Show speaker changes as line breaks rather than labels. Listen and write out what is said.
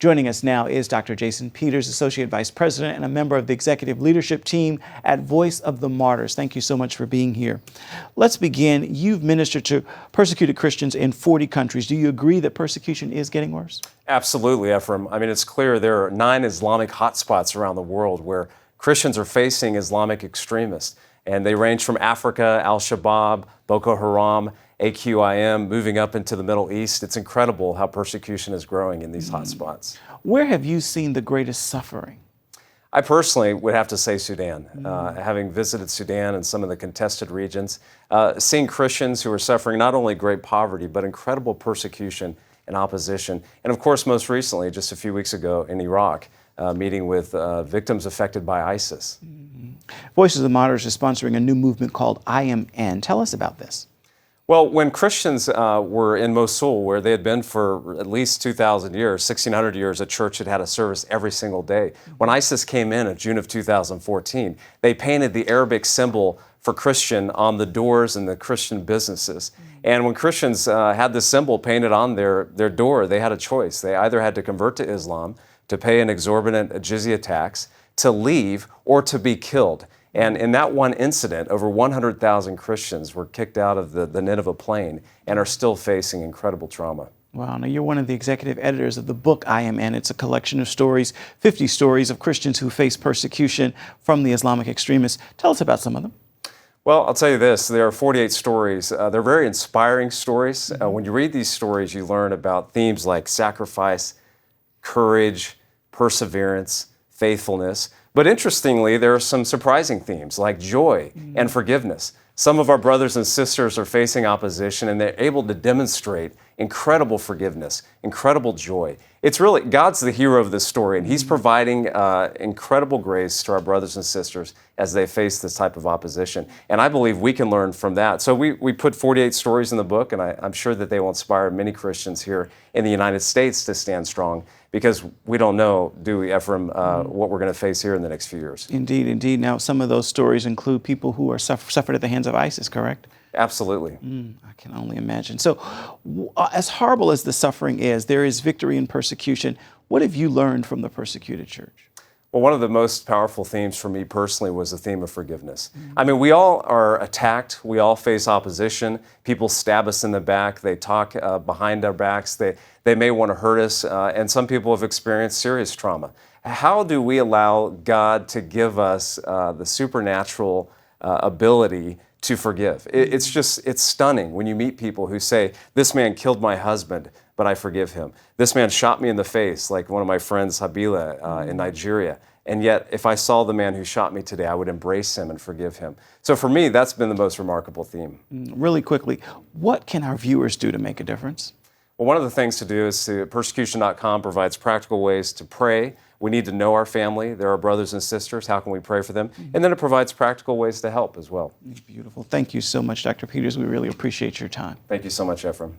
Joining us now is Dr. Jason Peters, Associate Vice President and a member of the executive leadership team at Voice of the Martyrs. Thank you so much for being here. Let's begin. You've ministered to persecuted Christians in 40 countries. Do you agree that persecution is getting worse?
Absolutely, Ephraim. I mean, it's clear there are 9 Islamic hotspots around the world where Christians are facing Islamic extremists. And they range from Africa, Al-Shabaab, Boko Haram, AQIM, moving up into the Middle East. It's incredible how persecution is growing in these hotspots.
Where have you seen the greatest suffering?
I personally would have to say Sudan. Having visited Sudan and some of the contested regions, seeing Christians who are suffering not only great poverty, but incredible persecution and opposition. And of course, most recently, just a few weeks ago in Iraq, meeting with victims affected by ISIS.
Voice of the Martyrs is sponsoring a new movement called IMN. Tell us about this.
Well, when Christians were in Mosul, where they had been for at least 2,000 years, 1,600 years, a church had had a service every single day. When ISIS came in June of 2014, they painted the Arabic symbol for Christian on the doors and the Christian businesses. And when Christians had this symbol painted on their door, they had a choice. They either had to convert to Islam, to pay an exorbitant jizya tax, to leave, or to be killed. And in that one incident, over 100,000 Christians were kicked out of the Nineveh plain and are still facing incredible trauma.
Wow. Now, you're one of the executive editors of the book IMN. It's a collection of stories, 50 stories of Christians who face persecution from the Islamic extremists. Tell us about some of them.
Well, I'll tell you this, there are 48 stories. They're very inspiring stories. When you read these stories, you learn about themes like sacrifice, courage, perseverance, faithfulness. But interestingly, there are some surprising themes like joy and forgiveness. Some of our brothers and sisters are facing opposition, and they're able to demonstrate incredible forgiveness, incredible joy. It's really, God's the hero of this story, and He's providing incredible grace to our brothers and sisters as they face this type of opposition. And I believe we can learn from that. So we put 48 stories in the book, and I'm sure that they will inspire many Christians here in the United States to stand strong, because we don't know, do we, Ephraim, what we're going to face here in the next few years.
Indeed, indeed. Now, some of those stories include people who are suffered at the hands of ISIS, correct?
Absolutely.
I can only imagine. So as horrible as the suffering is, there is victory in persecution. What have you learned from the persecuted church?
Well, one of the most powerful themes for me personally was the theme of forgiveness. I mean, we all are attacked. We all face opposition. People stab us in the back. They talk behind our backs. They may want to hurt us. And some people have experienced serious trauma. How do we allow God to give us the supernatural ability to forgive? It's stunning when you meet people who say, this man killed my husband, but I forgive him. This man shot me in the face, like one of my friends, Habila, in Nigeria. And yet, if I saw the man who shot me today, I would embrace him and forgive him. So for me, that's been the most remarkable theme.
Really quickly, what can our viewers do to make a difference?
Well, one of the things to do is persecution.com provides practical ways to pray. We need to know our family. They're our brothers and sisters. How can we pray for them? And then it provides practical ways to help as well.
Beautiful. Thank you so much, Dr. Peters. We really appreciate your time.
Thank you so much, Ephraim.